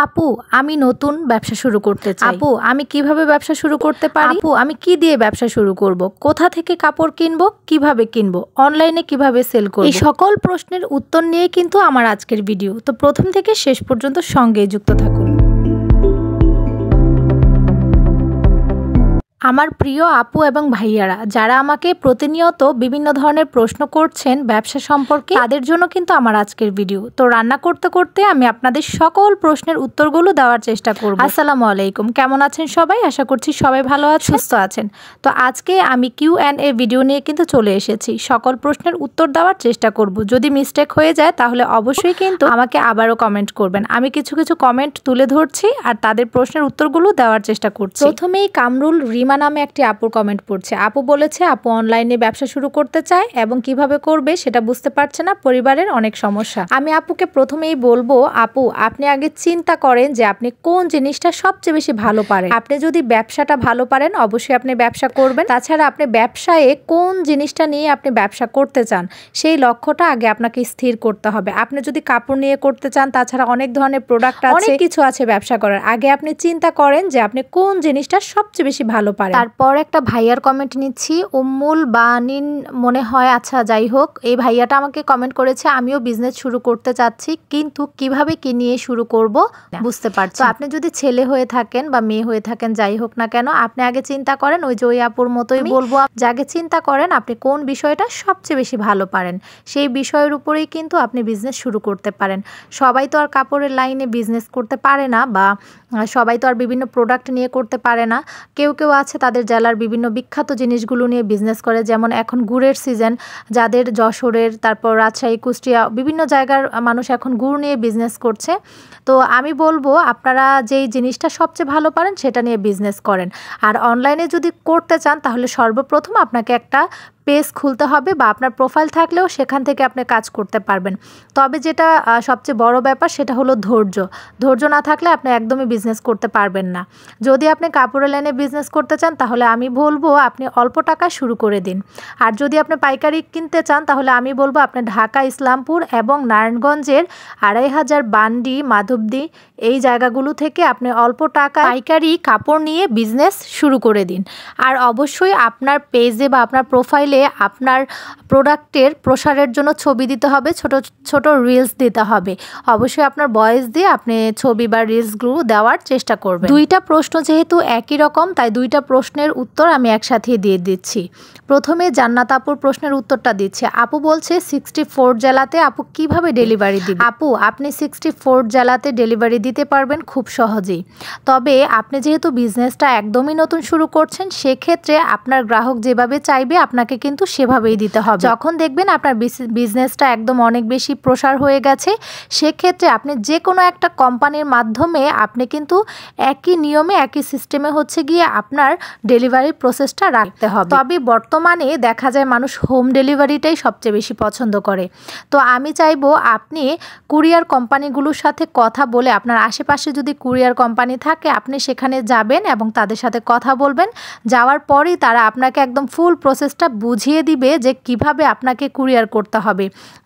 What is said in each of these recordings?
আপু আমি নতুন ব্যবসা শুরু করতে চাই। আপু আমি কিভাবে ব্যবসা শুরু করতে পারি? আপু আমি কি দিয়ে ব্যবসা শুরু করব? কোথা থেকে কাপড় কিনবো? কিভাবে কিনবো? অনলাইনে কিভাবে সেল করব? এই সকল প্রশ্নের উত্তর নিয়ে কিন্তু আমার আজকের ভিডিও। তো প্রথম থেকে শেষ পর্যন্ত সঙ্গেই যুক্ত থাকুন। আমার প্রিয় আপু এবং ভাইয়ারা যারা আমাকে প্রতিনিয়ত বিভিন্ন ধরনের প্রশ্ন করছেন ব্যবসা সম্পর্কে, তাদের জন্য কিন্তু আমার আজকের ভিডিও। তো রান্না করতে করতে আমি আপনাদের সকল প্রশ্নের উত্তরগুলো দেওয়ার চেষ্টা করব। আসসালামু আলাইকুম, কেমন আছেন সবাই? আশা করছি সবাই ভালো আছেন, সুস্থ আছেন। তো আজকে আমি Q&A ভিডিও নিয়ে কিন্তু চলে এসেছি। সকল প্রশ্নের উত্তর দেওয়ার চেষ্টা করব। যদি মিস্টেক হয়ে যায় তাহলে অবশ্যই কিন্তু আমাকে আবারও কমেন্ট করবেন। আমি কিছু কিছু কমেন্ট তুলে ধরছি আর তাদের প্রশ্নের উত্তরগুলো দেওয়ার চেষ্টা করছি। প্রথমেই কামরুল রিমা নামে একটি আপুর কমেন্ট পড়ছে। আপু বলেছে আপু অনলাইনে ব্যবসা শুরু করতে চায় এবং কিভাবে করবে সেটা বুঝতে পারছে না, পরিবারের অনেক সমস্যা। আমি আপুকে প্রথমেই বলবো, আপু আপনি আগে চিন্তা করেন যে আপনি কোন জিনিসটা সবচেয়ে বেশি ভালো পারেন। আপনি যদি ব্যবসাটা ভালো পারেন অবশ্যই আপনি ব্যবসা করবেন। তাছাড়া আপনি ব্যবসায় কোন জিনিসটা নিয়ে আপনি ব্যবসা করতে চান সেই লক্ষ্যটা আগে আপনাকে স্থির করতে হবে। আপনি যদি কাপড় নিয়ে করতে চান, তাছাড়া অনেক ধরনের প্রোডাক্ট আছে, অনেক কিছু আছে ব্যবসা করার। আগে আপনি চিন্তা করেন যে আপনি কোন জিনিসটা সবচেয়ে বেশি ভালো পারেন। তারপর একটা ভাইয়ার কমেন্ট নিচ্ছি, উম্মুল বানিন মনে হয়। আচ্ছা যাই হোক, এই ভাইয়াটা আমাকে কমেন্ট করেছে আমিও বিজনেস শুরু করতে চাচ্ছি কিন্তু কিভাবে কি নিয়ে শুরু করব বুঝতে পারছি। তো আপনি যদি ছেলে হয়ে থাকেন বা মেয়ে হয়ে থাকেন, যাই হোক না কেন, আপনি আগে চিন্তা করেন। ওই যে ওই আপুর মতোই বলবো যে আগে চিন্তা করেন আপনি কোন বিষয়টা সবচেয়ে বেশি ভালো পারেন। সেই বিষয়ের উপরেই কিন্তু আপনি বিজনেস শুরু করতে পারেন। সবাই তো আর কাপড়ের লাইনে বিজনেস করতে পারে না, বা সবাই তো আর বিভিন্ন প্রোডাক্ট নিয়ে করতে পারে না। কেউ কেউ আছে তাদের জেলার বিভিন্ন বিখ্যাত জিনিসগুলো নিয়ে বিজনেস করে। যেমন এখন গুড়ের সিজন, যাদের যশোরের, তারপর রাজশাহী, কুষ্টিয়া, বিভিন্ন জায়গার মানুষ এখন গুড় নিয়ে বিজনেস করছে। তো আমি বলবো আপনারা যেই জিনিসটা সবচেয়ে ভালো পারেন সেটা নিয়ে বিজনেস করেন। আর অনলাইনে যদি করতে চান তাহলে সর্বপ্রথম আপনাকে একটা পেজ খুলতে হবে, বা আপনার প্রোফাইল থাকলেও সেখান থেকে আপনি কাজ করতে পারবেন। তবে যেটা সবচেয়ে বড় ব্যাপার সেটা হলো ধৈর্য। ধৈর্য না থাকলে আপনি একদমই বিজনেস করতে পারবেন না। যদি আপনি কাপড়ের লাইনে বিজনেস করতে চান তাহলে আমি বলবো আপনি অল্প টাকা শুরু করে দিন। আর যদি আপনি পাইকারি কিনতে চান তাহলে আমি বলবো আপনি ঢাকা, ইসলামপুর এবং নারায়ণগঞ্জের 2500 বান্ডি, মাধবদী এই জায়গাগুলো থেকে আপনি অল্প টাকা পাইকারি কাপড় নিয়ে বিজনেস শুরু করে দিন। আর অবশ্যই আপনার পেজে বা আপনার প্রোফাইলে আপনার প্রোডাক্টের প্রসারের জন্য ছবি দিতে হবে, ছোট ছোট রিলস দিতে হবে। অবশ্যই আপনার ভয়েস দিয়ে আপনি ছবি বা রিলসগুলো দেওয়ার চেষ্টা করবেন। দুইটা প্রশ্ন যেহেতু একই রকম, তাই দুইটা প্রশ্নের উত্তর আমি একসাথে দিয়ে দিচ্ছি। প্রথমে জান্নাত আপুর প্রশ্নের উত্তরটা দিচ্ছে। আপু বলছে 64 জেলাতে আপু কিভাবে ডেলিভারি দিবে? আপু আপনি 64 জেলাতে ডেলিভারি দিতে পারবেন খুব সহজেই। তবে আপনি যেহেতু বিজনেসটা একদমই নতুন শুরু করছেন, সেক্ষেত্রে আপনার গ্রাহক যেভাবে চাইবে আপনাকে কিন্তু সেভাবেই দিতে হবে। যখন দেখবেন আপনার বিজনেসটা একদম অনেক বেশি প্রসার হয়ে গেছে, সেক্ষেত্রে আপনি যে কোনো একটা কোম্পানির মাধ্যমে আপনি কিন্তু একই নিয়মে একই সিস্টেমে হচ্ছে গিয়ে আপনার ডেলিভারি প্রসেসটা রাখতে হবে। তবে বর্তমানে দেখা যায় মানুষ হোম ডেলিভারিটাই সবচেয়ে বেশি পছন্দ করে। তো আমি চাইবো আপনি কুরিয়ার কোম্পানিগুলোর সাথে কথা বলে, আপনার আশেপাশে যদি কুরিয়ার কোম্পানি থাকে আপনি সেখানে যাবেন এবং তাদের সাথে কথা বলবেন। যাওয়ার পরেই তারা আপনাকে একদম ফুল প্রসেসটা বুঝিয়ে দিবে যে কিভাবে আপনাকে কুরিয়ার করতে হবে।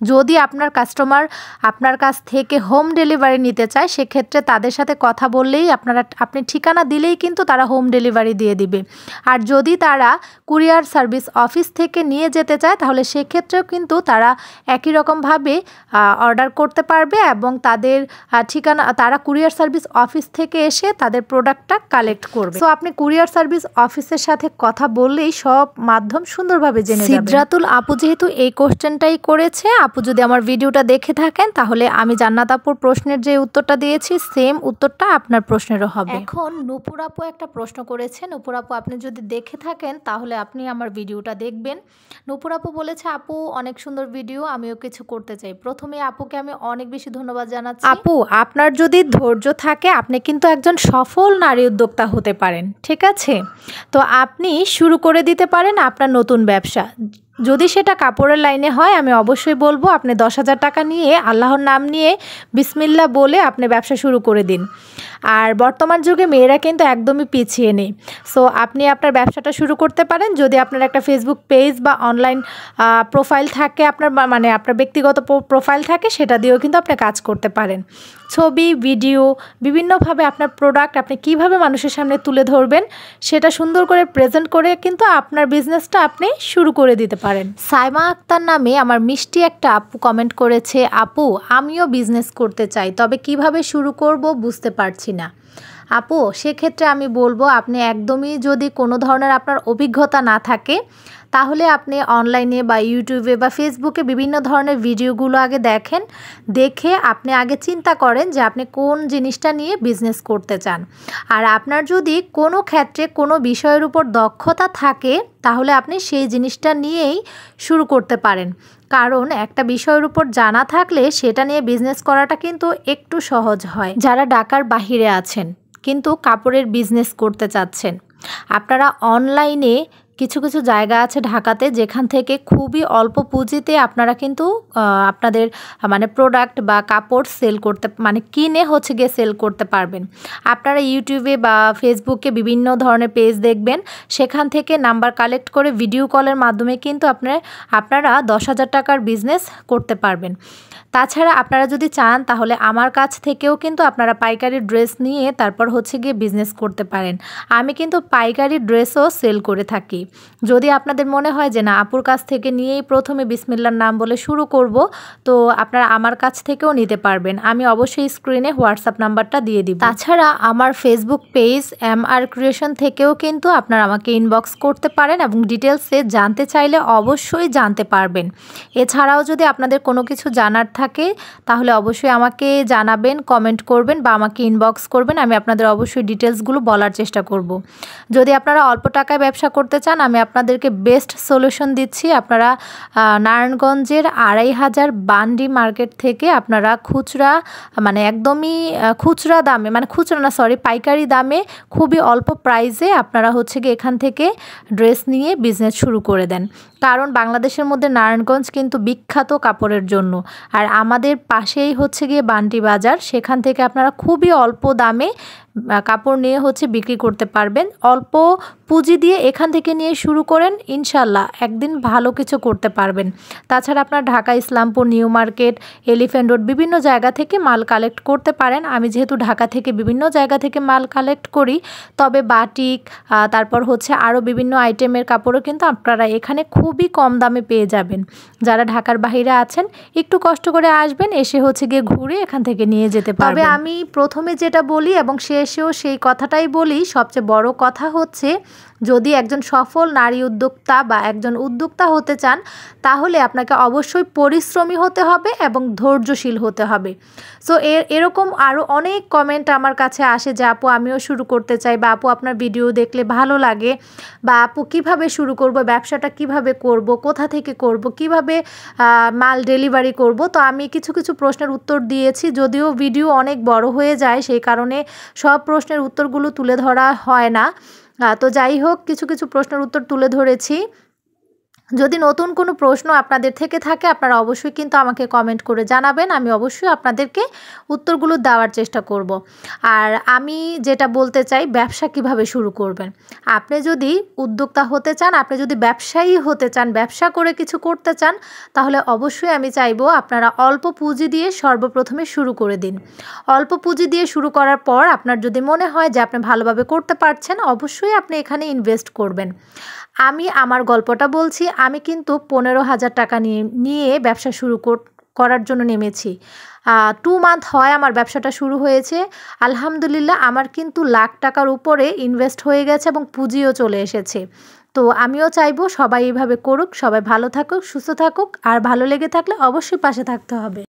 যদি আপনার কাস্টমার আপনার কাছ থেকে হোম ডেলিভারি নিতে চায়, সেক্ষেত্রে তাদের সাথে কথা বললেই আপনি ঠিকানা দিলেই কিন্তু তারা হোম ডেলিভারি দিয়ে দিবে। আর যদি তারা কুরিয়ার সার্ভিস অফিস থেকে নিয়ে যেতে চায় তাহলে সেক্ষেত্রেও কিন্তু তারা একই রকমভাবে অর্ডার করতে পারবে এবং তাদের ঠিকানা, তারা কুরিয়ার সার্ভিস অফিস থেকে এসে তাদের প্রোডাক্টটা কালেক্ট করবে। সো আপনি কুরিয়ার সার্ভিস অফিসের সাথে কথা বললেই সব মাধ্যম সুন্দরভাবে জেনে যাবেন। সিদ্রাতুল আপু যেহেতু এই কোশ্চেনটাই করেছে, আপু যদি আমার ভিডিওটা দেখে থাকেন তাহলে আমি জান্নাত আপুর প্রশ্নের যে উত্তরটা দিয়েছি সেম উত্তরটা আপনার প্রশ্নেরও হবে। এখন নূপুর আপু একটা প্রশ্ন করেছে। নূপুর আপু আপনি যদি দেখে থাকেন তাহলে আপনি আমার ভিডিওটা দেখবেন। নূপুর আপু বলেছে আপু অনেক সুন্দর ভিডিও, আমিও কিছু করতে চাই। প্রথমে আপুকে আমি অনেক বেশি ধন্যবাদ জানাচ্ছি। আপু আপনার যদি ধৈর্য থাকে আপনি কিন্তু একজন সফল নারী উদ্যোক্তা হতে পারেন, ঠিক আছে? তো আপনি শুরু করে দিতে পারেন আপনার নতুন ব্যবসা। যদি সেটা কাপড়ের লাইনে হয় আমি অবশ্যই বলবো আপনি 10,000 টাকা নিয়ে আল্লাহর নাম নিয়ে বিসমিল্লাহ বলে আপনি ব্যবসা শুরু করে দিন। আর বর্তমান যুগে মেয়েরা কিন্তু একদমই পিছিয়ে নেই। সো আপনি আপনার ব্যবসাটা শুরু করতে পারেন। যদি আপনার একটা ফেসবুক পেজ বা অনলাইন প্রোফাইল থাকে, আপনার মানে আপনার ব্যক্তিগত প্রোফাইল থাকে, সেটা দিয়েও কিন্তু আপনি কাজ করতে পারেন। ছবি, ভিডিও, বিভিন্নভাবে আপনার প্রোডাক্ট আপনি কিভাবে মানুষের সামনে তুলে ধরবেন সেটা সুন্দর করে প্রেজেন্ট করে কিন্তু আপনার বিজনেসটা আপনি শুরু করে দিতে পারেন। সাইমা আক্তার নামে আমার মিষ্টি একটা আপু কমেন্ট করেছে, আপু আমিও বিজনেস করতে চাই, তবে কিভাবে শুরু করব বুঝতে পারছি না। আপু সেক্ষেত্রে আমি বলবো, আপনি একদমই যদি কোনো ধরনের আপনার অভিজ্ঞতা না থাকে তাহলে আপনি অনলাইনে বা ইউটিউবে বা ফেসবুকে বিভিন্ন ধরনের ভিডিওগুলো আগে দেখেন, দেখে আপনি আগে চিন্তা করেন যে আপনি কোন জিনিসটা নিয়ে বিজনেস করতে চান। আর আপনার যদি কোনো ক্ষেত্রে কোনো বিষয়ের উপর দক্ষতা থাকে তাহলে আপনি সেই জিনিসটা নিয়েই শুরু করতে পারেন, কারণ একটা বিষয়ের উপর জানা থাকলে সেটা নিয়ে বিজনেস করাটা কিন্তু একটু সহজ হয়। যারা ঢাকার বাহিরে আছেন কিন্তু কাপড়ের বিজনেস করতে চাচ্ছেন, আপনারা অনলাইনে কিছু কিছু জায়গা আছে ঢাকাতে যেখান থেকে খুবই অল্প পুঁজিতে আপনারা কিন্তু আপনাদের মানে প্রোডাক্ট বা কাপড় সেল করতে কিনে গিয়ে সেল করতে পারবেন। আপনারা ইউটিউবে বা ফেসবুকে বিভিন্ন ধরনের পেজ দেখবেন, সেখান থেকে নাম্বার কালেক্ট করে ভিডিও কলের মাধ্যমে কিন্তু আপনারা 10,000 টাকার বিজনেস করতে পারবেন। তাছাড়া আপনারা যদি চান তাহলে আমার কাছ থেকেও কিন্তু আপনারা পাইকারি ড্রেস নিয়ে তারপর গিয়ে বিজনেস করতে পারেন। আমি কিন্তু পাইকারি ড্রেসও সেল করে থাকি। যদি আপনাদের মনে হয় যে না আপুর কাছ থেকে নিয়েই প্রথমে বিসমিল্লার নাম বলে শুরু করব, তো আপনারা আমার কাছ থেকেও নিতে পারবেন। আমি অবশ্যই স্ক্রিনে হোয়াটসঅ্যাপ নাম্বারটা দিয়ে দিব। তাছাড়া আমার ফেসবুক পেজ MR ক্রিয়েশন থেকেও কিন্তু আপনারা আমাকে ইনবক্স করতে পারেন এবং ডিটেলসে জানতে চাইলে অবশ্যই জানতে পারবেন। এছাড়াও যদি আপনাদের কোনো কিছু জানার থাকে তাহলে অবশ্যই আমাকে জানাবেন, কমেন্ট করবেন বা আমাকে ইনবক্স করবেন, আমি আপনাদের অবশ্যই ডিটেলসগুলো বলার চেষ্টা করব। যদি আপনারা অল্প টাকায় ব্যবসা করতে চান আমি আপনাদেরকে বেস্ট সলিউশন দিচ্ছি। আপনারা নারায়ণগঞ্জের 2,500 বান্ডি মার্কেট থেকে আপনারা খুচরা একদমই খুচরা দামে পাইকারি দামে খুবই অল্প প্রাইসে আপনারা গিয়ে এখান থেকে ড্রেস নিয়ে বিজনেস শুরু করে দেন। কারণ বাংলাদেশের মধ্যে নারায়ণগঞ্জ কিন্তু বিখ্যাত কাপড়ের জন্য, আর আমাদের পাশেই গিয়ে বান্টি বাজার, সেখান থেকে আপনারা খুবই অল্প দামে কাপড় নিয়ে বিক্রি করতে পারবেন। অল্প পুঁজি দিয়ে এখান থেকে নিয়ে শুরু করেন, ইনশাল্লাহ একদিন ভালো কিছু করতে পারবেন। তাছাড়া আপনার Dhaka Islampur, new market, elephant road বিভিন্ন জায়গা থেকে মাল কালেক্ট করতে পারেন। আমি যেহেতু ঢাকা থেকে বিভিন্ন জায়গা থেকে মাল কালেক্ট করি, তবে বাটিক তারপর আরও বিভিন্ন আইটেমের কাপড়ও কিন্তু আপনারা এখানে খুবই কম দামে পেয়ে যাবেন। যারা ঢাকার বাইরে আছেন একটু কষ্ট করে আসবেন, এসে গিয়ে ঘুরে এখান থেকে নিয়ে যেতে পারবেন। তবে আমি প্রথমে যেটা বলি এবং শেষেও সেই কথাটাই বলি, সবচেয়ে বড় কথা যদি একজন সফল নারী উদ্যোক্তা বা একজন উদ্যোক্তা হতে চান তাহলে আপনাকে অবশ্যই পরিশ্রমী হতে হবে এবং ধৈর্যশীল হতে হবে। সো এরকম আরও অনেক কমেন্ট আমার কাছে আসে যে আপু আমিও শুরু করতে চাই, বা আপু আপনার ভিডিও দেখলে ভালো লাগে, বা আপু কিভাবে শুরু করব, ব্যবসাটা কিভাবে করব, কোথা থেকে করব, কিভাবে মাল ডেলিভারি করব। তো আমি কিছু কিছু প্রশ্নের উত্তর দিয়েছি, যদিও ভিডিও অনেক বড় হয়ে যায় সেই কারণে সব প্রশ্নের উত্তরগুলো তুলে ধরা হয় না। তো যাই হোক, কিছু কিছু প্রশ্নের উত্তর তুলে ধরেছি। যদি নতুন কোনো প্রশ্ন আপনাদের থেকে থাকে আপনারা অবশ্যই কিন্তু আমাকে কমেন্ট করে জানাবেন, আমি অবশ্যই আপনাদেরকে উত্তরগুলো দেওয়ার চেষ্টা করব। আর আমি যেটা বলতে চাই, ব্যবসা কিভাবে শুরু করবেন। আপনি যদি উদ্যোক্তা হতে চান, আপনি যদি ব্যবসায়ী হতে চান, ব্যবসা করে কিছু করতে চান, তাহলে অবশ্যই আমি চাইবো আপনারা অল্প পুঁজি দিয়ে সর্বপ্রথমে শুরু করে দিন। অল্প পুঁজি দিয়ে শুরু করার পর আপনার যদি মনে হয় যে আপনি ভালোভাবে করতে পারছেন, অবশ্যই আপনি এখানে ইনভেস্ট করবেন। আমি আমার গল্পটা বলছি, আমি কিন্তু 15,000 টাকা নিয়ে ব্যবসা শুরু করার জন্য নেমেছি। 2 মান্থ হয় আমার ব্যবসাটা শুরু হয়েছে। আলহামদুলিল্লাহ আমার কিন্তু লাখ টাকার উপরে ইনভেস্ট হয়ে গেছে এবং পুঁজিও চলে এসেছে। তো আমিও চাইবো সবাই এইভাবে করুক, সবাই ভালো থাকুক, সুস্থ থাকুক, আর ভালো লেগে থাকলে অবশ্যই পাশে থাকতে হবে।